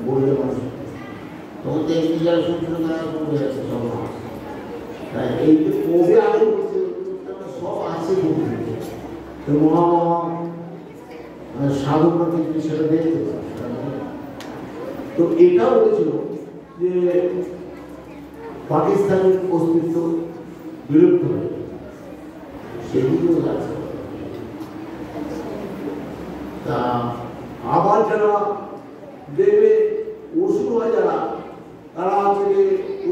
বললে মানুষ তখন তো একটি যারা সূত্র তারা কমে যাচ্ছে সব মানুষ। তাই এই যে কবে আগে বলছে সব আছে তো মহামহা সাধকরা কিন্তু সেটা দেখতে পারে। তো এটাও বলেছিল যে পাকিস্তানের অস্তিত্ব বিলুপ্ত হয়ে সেগুলো আছে। তা আবার যারা দেখবে ওষুধ হয় যারা তারা হচ্ছে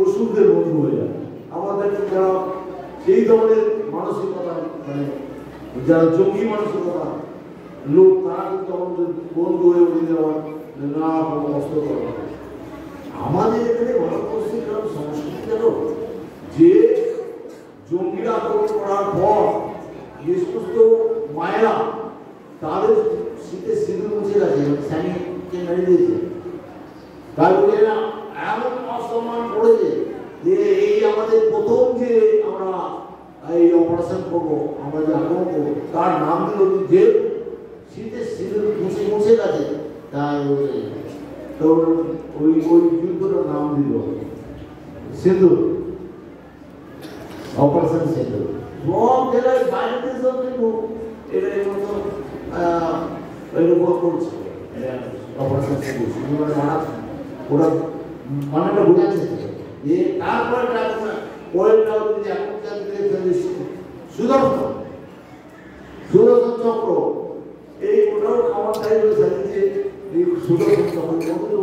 ওষুধের বন্ধু হয়ে যায়। আমাদের যারা সেই ধরনের মানসিকতা মানে যারা জঙ্গি মানসিকতা লোক তারা কিন্তু আমাদের বন্ধু হয়ে উঠে যাওয়ার না কোনো অস্ত্র করা। আমাদের এখানে ভারতবর্ষের সংস্কৃতি যেন যে জঙ্গিরা আক্রমণ করার পর যে সমস্ত মায়েরা তাদের শীতের সিঁদুর মুছে গেছে, স্যানিকে মেরে দিয়েছে, তারপরে না এমন অসম্মান করেছে যে এই আমাদের প্রথম যে আমরা এই অপারেশন করবো, আমরা যে আক্রমণ করবো তার নাম দিল যে শীতের সিঁদুর মুছে গেছে, তাই তো ওই যুদ্ধটার নাম দিল সিঁদুর, অপারেশন সিঁদুর। সব জেলায় বাইরে দেশেও কিন্তু এটা এরকম করছে অপারেশন সিঁদুর, মানে ওরা মানেটা বোঝাচ্ছে যে তারপরে পরেরটাও যদি এখনকার সুদর্শন চক্র এই ওটাও খাবার চাই যে সুদর্শন চক্র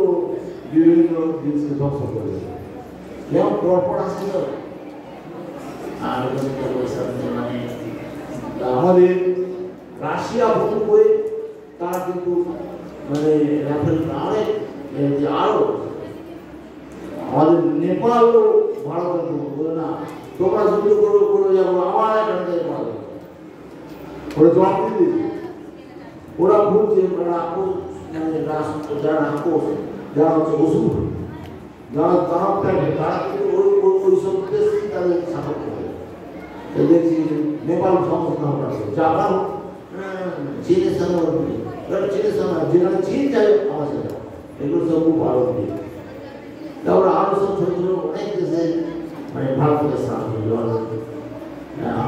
বিভিন্ন জিনিসকে ধ্বংস করে যেমন পরপর আসছিল। আর মানে আমাদের রাশিয়া ভূমি বই তারা কিন্তু মানে রাফেল অনেক আরো আমাদের নেপালও ভারতের বলে না তোমরা যুদ্ধ করে যাবো আমার এখান থেকে পারবে ওরা জবাব দিয়ে দিচ্ছে। ওরা ভুলছে রাক্ষস যারা রাক্ষস যারা হচ্ছে অসুর যারা দাঁড়াতে থাকে তারা কিন্তু ওই সব দেশই তাদের সাপোর্ট করে। দেখছি নেপাল সমস্যা জাপান চীনের সঙ্গে চীনের সঙ্গে যেখানে চীন চাই আমার সাথে এগুলো সব খুব ভালো দিয়ে তারপরে আরো সব ছোট ছোট অনেক দেশে মানে ভারতের স্থান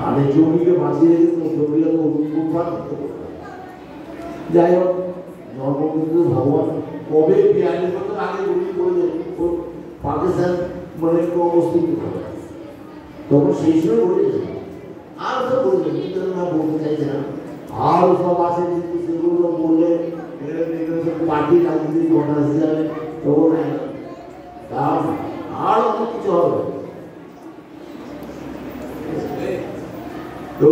আর এই জমিকে বাঁচিয়ে রেখেছে জমিকে তো উৎপাদ করতে পারে। যাই হোক ধর্মবিন্দু ভগবান কবে 42 বছর আগে গুলি করে পাকিস্তান মানে অস্তিত্ব হবে তখন সেই সময় বলেছে আর সব বলছে কিন্তু আমরা বলতে চাইছে না আরো সব আছে কিন্তু সেগুলো বললে পার্টি রাজনীতি ঘটনা যাবে তখন আর অনেক কিছু হবে। তো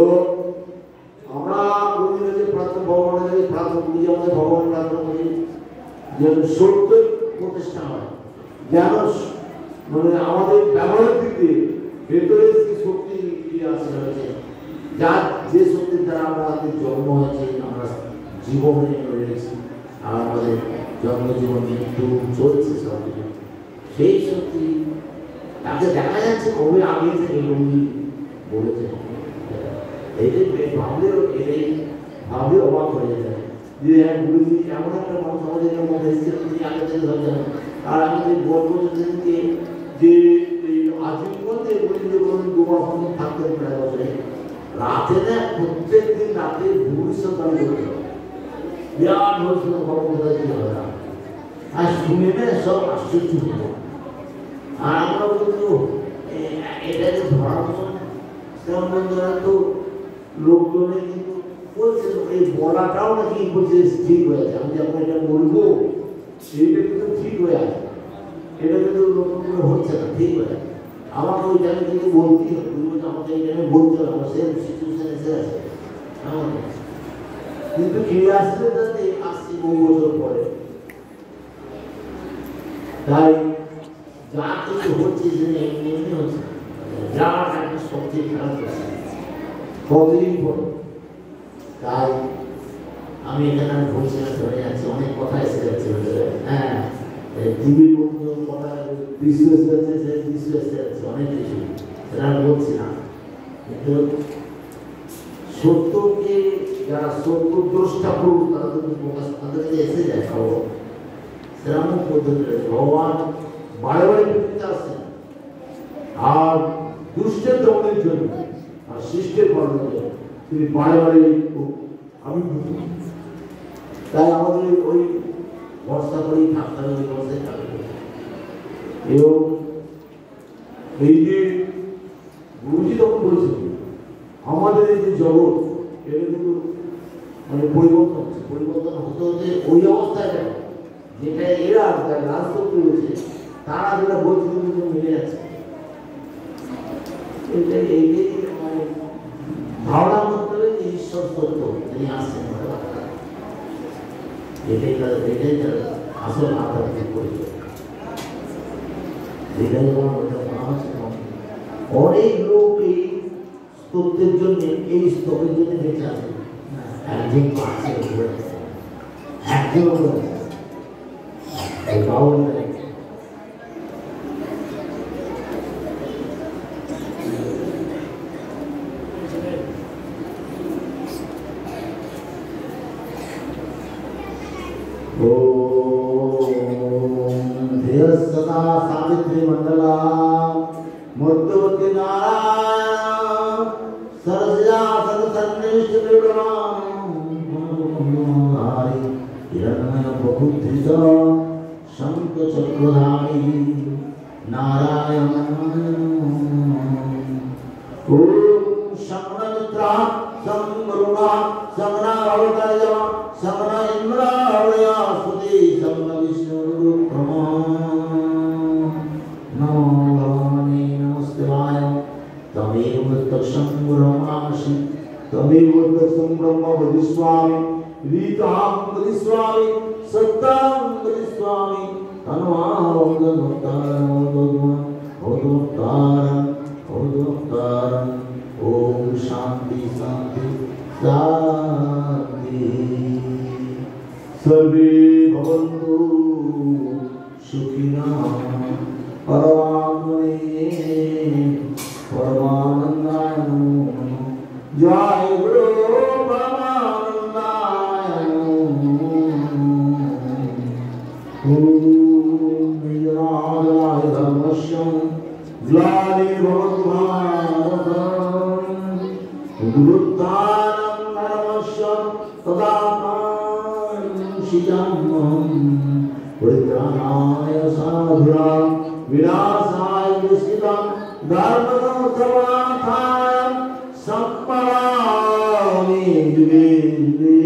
আমরা প্রার্থনা ভগবানের কাছে প্রার্থনা করি আমাদের ভগবান প্রার্থনা করি যেন সত্যের প্রতিষ্ঠা হয়, যেন মানে আমাদের ব্যবহারের দিক দিয়ে ভেতরে যে শক্তি আসে হয়েছে যার যে শক্তির দ্বারা আমাদের জন্ম হয়েছে আমরা জীবনে রয়েছি আর আমাদের জন্ম জীবন মৃত্যু চলছে সব কিছু সেই শক্তি তাকে দেখা যাচ্ছে কবে আগে থেকে বলেছে। এইটাই ভাবলেও এটাই ভাবলে অবাক হয়ে যায় যে হ্যাঁ গুরুজি এমন একটা মানুষ আমাদের মধ্যে এসেছে তিনি আগে থেকে ধরে যাবেন। আর আমাদের গল্প যে আজীবনে গুরুজি দুবার পর্যন্ত থাকতেন প্রায় বছরে রাতে না প্রত্যেক দিন রাতে ভবিষ্যৎ বাণী করতে হবে বিরাট ভবিষ্যৎ কর্মকর্তা দিতে হবে না আর শুনে না সব আশ্চর্য হতো। আর আমরা কিন্তু এটাকে ধরার সেরকম তো লোকজনে কিন্তু বলছে এই বলাটাও নাকি বলছে ঠিক হয়ে আছে আমি যখন এটা বলবো সেইটা কিন্তু ঠিক হয়ে আছে এটা কিন্তু লোকগুলো হচ্ছে না ঠিক হয়ে আছে আমাকে ওই জায়গায় কিন্তু বলতেই হবে আমাকে এই জায়গায় বলতে হবে আমার সেম সিচুয়েশন এসে আছে কিন্তু ফিরে আসলে যাতে আসছি বহু বছর পরে তাই যা কিছু হচ্ছে এমনি হচ্ছে যার একটা সবচেয়ে খারাপ হচ্ছে কতদিন পর। তাই আমি এখানে ভবিষ্যৎ ধরে যাচ্ছি অনেক কথা এসে যাচ্ছে হ্যাঁ টিভির মধ্যে কথা বিশ্ব এসে যাচ্ছে সে বিশ্ব এসে যাচ্ছে অনেক কিছু সেটা বলছি না কিন্তু সত্যকে যারা সত্য দ্রষ্টা পুরুষ তারা কিন্তু প্রকাশ তাদের কাছে এসে যায় দেখাবো সেরকম পদ্ধতি ভগবান বারে বারে পৃথিবীতে আসছেন আর দুষ্টের দমনের জন্য আর সৃষ্টির করার জন্য তিনি বারে বারে আবির্ভূত। তাই আমাদের ওই ভরসা করেই থাকতে হবে, ওই ভরসায় থাকতে হবে। এবং এই যে গুরুজি তখন বলেছেন আমাদের এই যে জগৎ এটা কিন্তু মানে পরিবর্তন হচ্ছে, পরিবর্তন হতে হতে ওই অবস্থায় যেটা এরা যারা রাজতন্ত্র রয়েছে তারা যেটা বলছে কিন্তু মিলে যাচ্ছে। এই মানে ধারণা করতে হবে যে ঈশ্বর সত্য, তিনি আসছেন, এটাই তার আসল আধ্যাত্মিক পরিচয়। এটাই অনেক লোক এই স্তোত্রের জন্য, এই স্তবের জন্য বেঁচে আছে, একজন পাচ্ছে একজন सदा सावित्री मंडला मध्यवर्ती नारायण सरस्या सदसन्निष्ठ निर्गुणारि हिरण्मय प्रबुद्धित शंख चक्रधारी नारायण ओम शमनमित्रा समरुणा समना भवतय समना इंद्रावय सुदे समना विष्णु ब्रह्मा नमो भगवाने नमस्तेवाय तमेव तक्षं ब्रह्मासि तमेव तक्षं ब्रह्म वदिष्यामि रीतां वदिष्यामि सत्तां वदिष्यामि तन्वां ओम शांति शांति शांति सर्वे भवन्तु सुखिनः परमात्मने परमानन्दाय नमो जय गुरु परमानन्दाय नमो ओम निरालाय धर्मस्य ग्लानिर्भवतु गुरुत्थानं धर्मस्य तदात्मानं परित्राणाय साधुनां विनाशाय दुष्कृतां धर्मसंस्थापनार्थाय सम्पदामि युगे युगे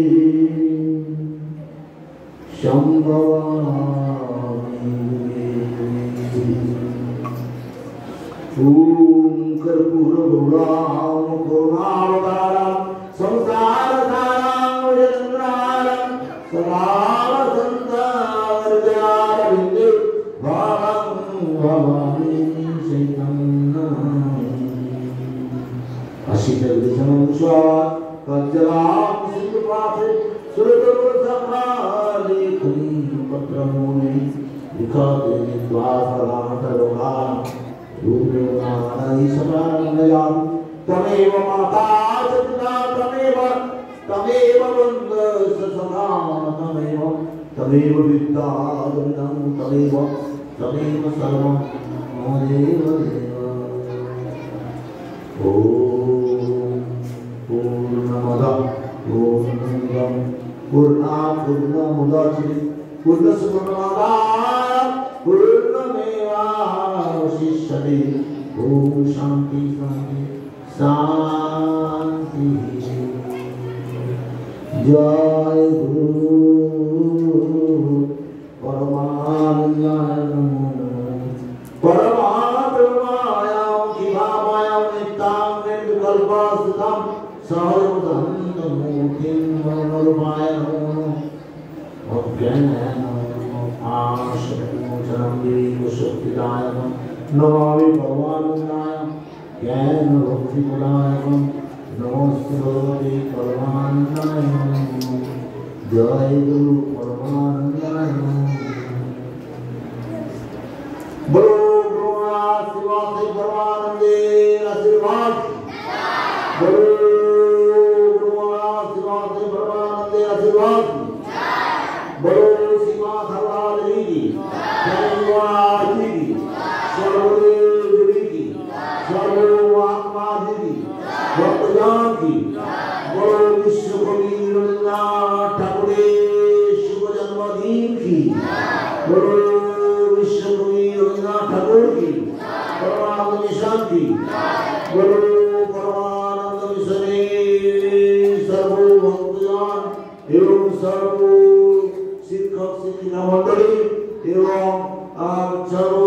शम्भवामि युगे युगे कर्पूरगौरां करुणावतारं संसारसारं जगन्नाथं सदा वसन्तवर्जारविन्दे भावं भवामि शरणं अशितविषमं स्वात् कज्जलां सिद्धपाठे सुरतोषकालेखनी पत्रमूले लिखते विद्वासराटरोगान् तमेव माता च पिता तमेव वन्दस सदा तमेव विद्या तमेव सर्वं ममेव देव ॐ पूर्णमदः पूर्णमिदं पूर्णात् पूर्णमुदच्यते पूर्णस्य पूर्णमादाय पूर्णमेवावशिष्यते ॐ शान्ति शान्ति शान्ति जय गुरु परमानन्दाय नमो परमात्मायां जीवामायां नित्यां निर्विकल्पस्थितं सर्वधन्यमूर्तिं मनोरमाय नमो आशक्तिमोचनं विवेकशक्तिदायकं नमामि परमानन्दाय ज्ञानभक्तिप्रदायकं नमस्ते भगवते परमानन्दाय जय गुरु परमानन्दाय बोलो शिवाय परमानंदे आशीर्वाद बोलो शिवाय परमानंदे आशीर्वाद बोलो माँ सर्वदा देवी की, सर्ववादी की, सर्वदेव देवी की, सर्वआत्मा देवी, भक्तजन की, बोलो विश्वकवि रवींद्रनाथ ठाकुर शुभ जन्मदिन की, बोलो विश्वकवि रवींद्रनाथ ठाकुर की, परमानंद मिशन की, बोलो परमानंद मिशन सर्व भक्तजन एवं सर्व शिक्षक शिक्षिका मंडली एवं सर्व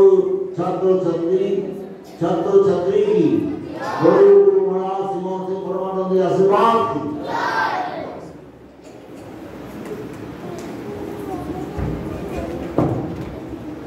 छात्र छात्री की बोलो गुरु महाराज श्रीमान से परमानंद आशीर्वाद की।